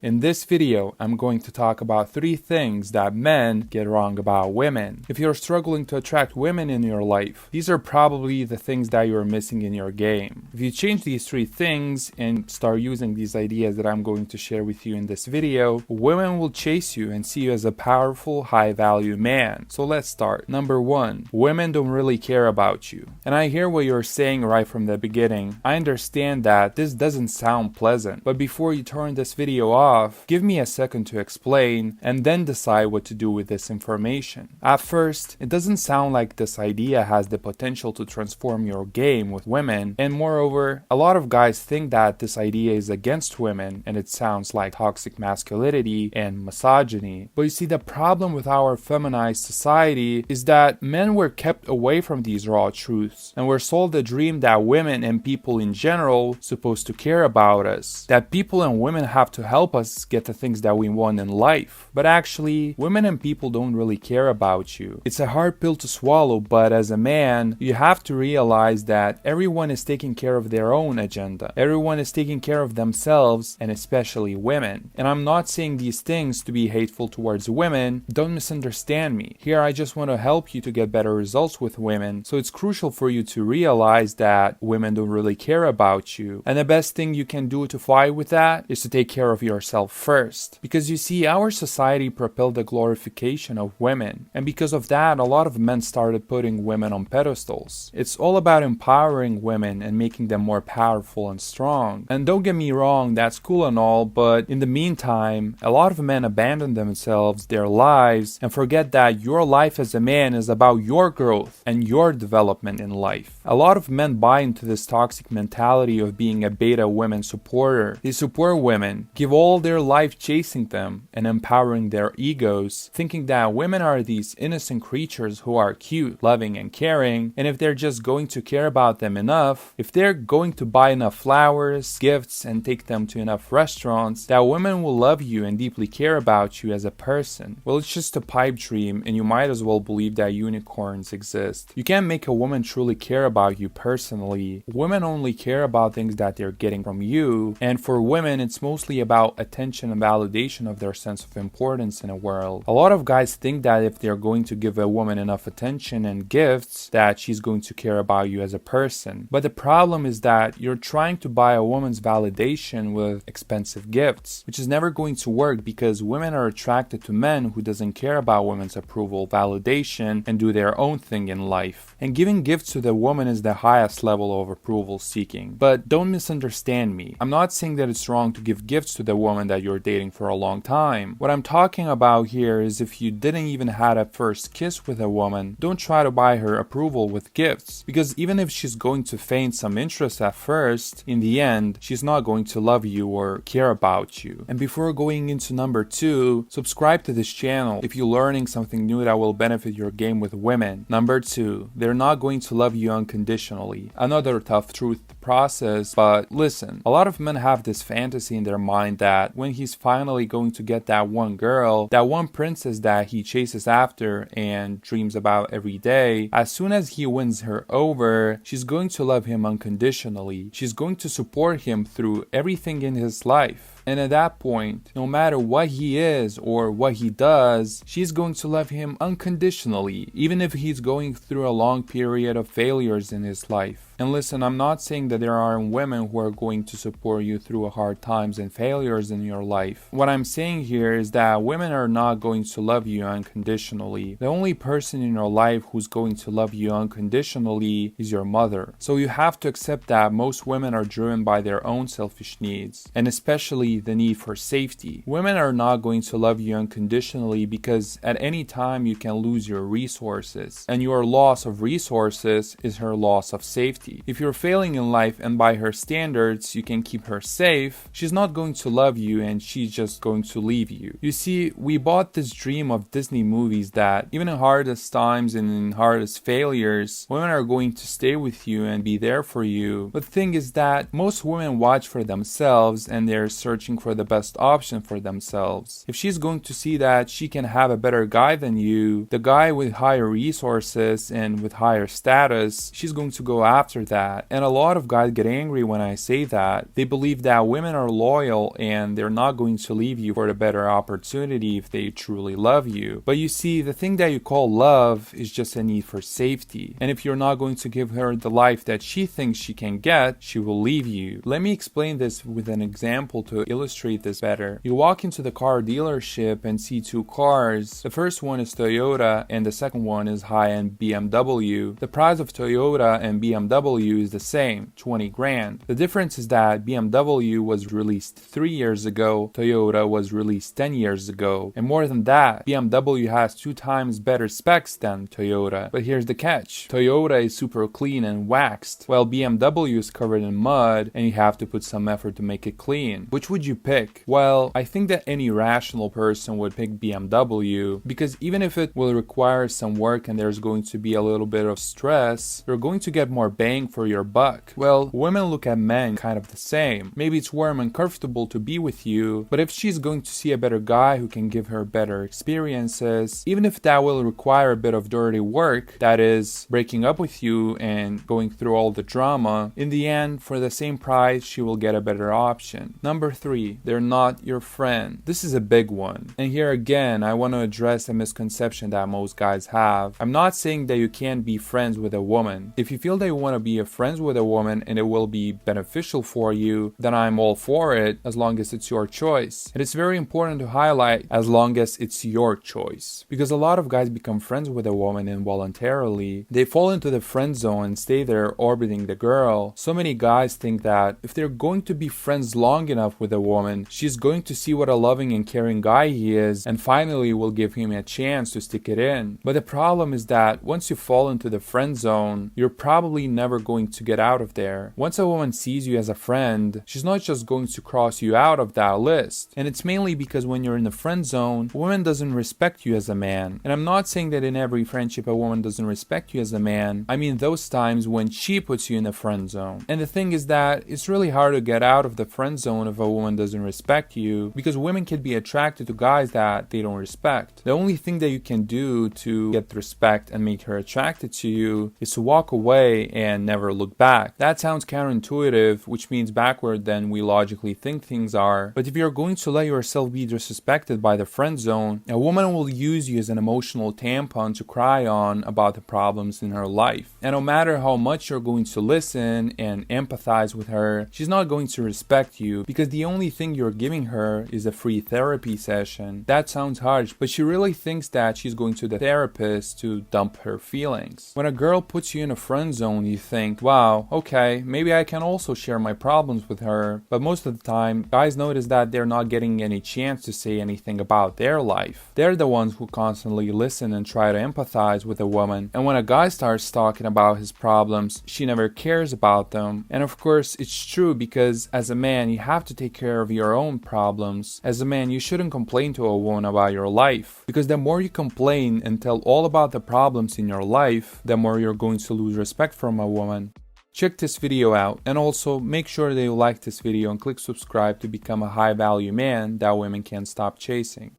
In this video, I'm going to talk about 3 things that men get wrong about women. If you're struggling to attract women in your life, these are probably the things that you're missing in your game. If you change these 3 things and start using these ideas that I'm going to share with you in this video, women will chase you and see you as a powerful, high-value man. So let's start. Number 1, women don't really care about you. And I hear what you're saying right from the beginning. I understand that this doesn't sound pleasant, but before you turn this video off, give me a second to explain and then decide what to do with this information. At first, it doesn't sound like this idea has the potential to transform your game with women, and moreover, a lot of guys think that this idea is against women and it sounds like toxic masculinity and misogyny. But you see, the problem with our feminized society is that men were kept away from these raw truths and were sold the dream that women and people in general supposed to care about us, that people and women have to help us get the things that we want in life. But actually, women and people don't really care about you. It's a hard pill to swallow, but as a man, you have to realize that everyone is taking care of their own agenda. Everyone is taking care of themselves, and especially women. And I'm not saying these things to be hateful towards women. Don't misunderstand me. Here, I just want to help you to get better results with women. So it's crucial for you to realize that women don't really care about you. And the best thing you can do to fight with that is to take care of yourself first. Because you see, our society propelled the glorification of women, and because of that, a lot of men started putting women on pedestals. It's all about empowering women and making them more powerful and strong. And don't get me wrong, that's cool and all, but in the meantime, a lot of men abandon themselves, their lives, and forget that your life as a man is about your growth and your development in life. A lot of men buy into this toxic mentality of being a beta women supporter. They support women, give all their life chasing them and empowering their egos, thinking that women are these innocent creatures who are cute, loving, and caring, and if they're just going to care about them enough, if they're going to buy enough flowers, gifts, and take them to enough restaurants, that women will love you and deeply care about you as a person. Well, it's just a pipe dream, and you might as well believe that unicorns exist. You can't make a woman truly care about you personally. Women only care about things that they're getting from you, and for women, it's mostly about attention and validation of their sense of importance in a world. A lot of guys think that if they're going to give a woman enough attention and gifts, that she's going to care about you as a person. But the problem is that you're trying to buy a woman's validation with expensive gifts, which is never going to work because women are attracted to men who doesn't care about women's approval, validation, and do their own thing in life. And giving gifts to the woman is the highest level of approval seeking. But don't misunderstand me. I'm not saying that it's wrong to give gifts to the woman that you're dating for a long time. What I'm talking about here is if you didn't even have a first kiss with a woman, don't try to buy her approval with gifts, because even if she's going to feign some interest at first, in the end, she's not going to love you or care about you. And before going into number 2, subscribe to this channel if you're learning something new that will benefit your game with women. Number 2, they're not going to love you unconditionally. Another tough truth to process, but listen, a lot of men have this fantasy in their mind that when he's finally going to get that one girl, that one princess that he chases after and dreams about every day, as soon as he wins her over, she's going to love him unconditionally. She's going to support him through everything in his life. And at that point, no matter what he is or what he does, she's going to love him unconditionally, even if he's going through a long period of failures in his life. And listen, I'm not saying that there aren't women who are going to support you through hard times and failures in your life. What I'm saying here is that women are not going to love you unconditionally. The only person in your life who's going to love you unconditionally is your mother. So you have to accept that most women are driven by their own selfish needs, and especially the need for safety. Women are not going to love you unconditionally because at any time you can lose your resources, and your loss of resources is her loss of safety. If you're failing in life and by her standards you can keep her safe, she's not going to love you and she's just going to leave you. You see, we bought this dream of Disney movies that even in hardest times and in hardest failures, women are going to stay with you and be there for you. But the thing is that most women watch for themselves and they're searching searching for the best option for themselves. If she's going to see that she can have a better guy than you, the guy with higher resources and with higher status, she's going to go after that. And a lot of guys get angry when I say that. They believe that women are loyal and they're not going to leave you for a better opportunity if they truly love you. But you see, the thing that you call love is just a need for safety. And if you're not going to give her the life that she thinks she can get, she will leave you. Let me explain this with an example to illustrate this better. You walk into the car dealership and see two cars. The first one is Toyota and the second one is high-end BMW. The price of Toyota and BMW is the same, 20 grand. The difference is that BMW was released 3 years ago, Toyota was released 10 years ago. And more than that, BMW has 2 times better specs than Toyota. But here's the catch. Toyota is super clean and waxed, while BMW is covered in mud and you have to put some effort to make it clean. Which would you pick? Well, I think that any rational person would pick BMW, because even if it will require some work and there's going to be a little bit of stress, you're going to get more bang for your buck. Well, women look at men kind of the same. Maybe it's warm and comfortable to be with you, but if she's going to see a better guy who can give her better experiences, even if that will require a bit of dirty work, that is, breaking up with you and going through all the drama, in the end, for the same price, she will get a better option. Number 3, they're not your friend. This is a big one. And here again, I want to address a misconception that most guys have. I'm not saying that you can't be friends with a woman. If you feel that you want to be friends with a woman and it will be beneficial for you, then I'm all for it, as long as it's your choice. And it's very important to highlight, as long as it's your choice. Because a lot of guys become friends with a woman involuntarily. They fall into the friend zone and stay there orbiting the girl. So many guys think that if they're going to be friends long enough with a woman, she's going to see what a loving and caring guy he is and finally will give him a chance to stick it in. But the problem is that once you fall into the friend zone, you're probably never going to get out of there. Once a woman sees you as a friend, she's not just going to cross you out of that list. And it's mainly because when you're in the friend zone, a woman doesn't respect you as a man. And I'm not saying that in every friendship a woman doesn't respect you as a man. I mean those times when she puts you in the friend zone. And the thing is that it's really hard to get out of the friend zone if a woman doesn't respect you, because women can be attracted to guys that they don't respect. The only thing that you can do to get respect and make her attracted to you is to walk away and never look back. That sounds counterintuitive, which means backward than we logically think things are. But if you're going to let yourself be disrespected by the friend zone, a woman will use you as an emotional tampon to cry on about the problems in her life. And no matter how much you're going to listen and empathize with her, she's not going to respect you, because the only thing you're giving her is a free therapy session. That sounds harsh, but she really thinks that she's going to the therapist to dump her feelings. When a girl puts you in a friend zone, you think, wow, okay, maybe I can also share my problems with her. But most of the time, guys notice that they're not getting any chance to say anything about their life. They're the ones who constantly listen and try to empathize with a woman. And when a guy starts talking about his problems, she never cares about them. And of course, it's true, because as a man, you have to take care of your own problems. As a man, you shouldn't complain to a woman about your life, because the more you complain and tell all about the problems in your life, the more you're going to lose respect from a woman. Check this video out, and also make sure that you like this video and click subscribe to become a high value man that women can't stop chasing.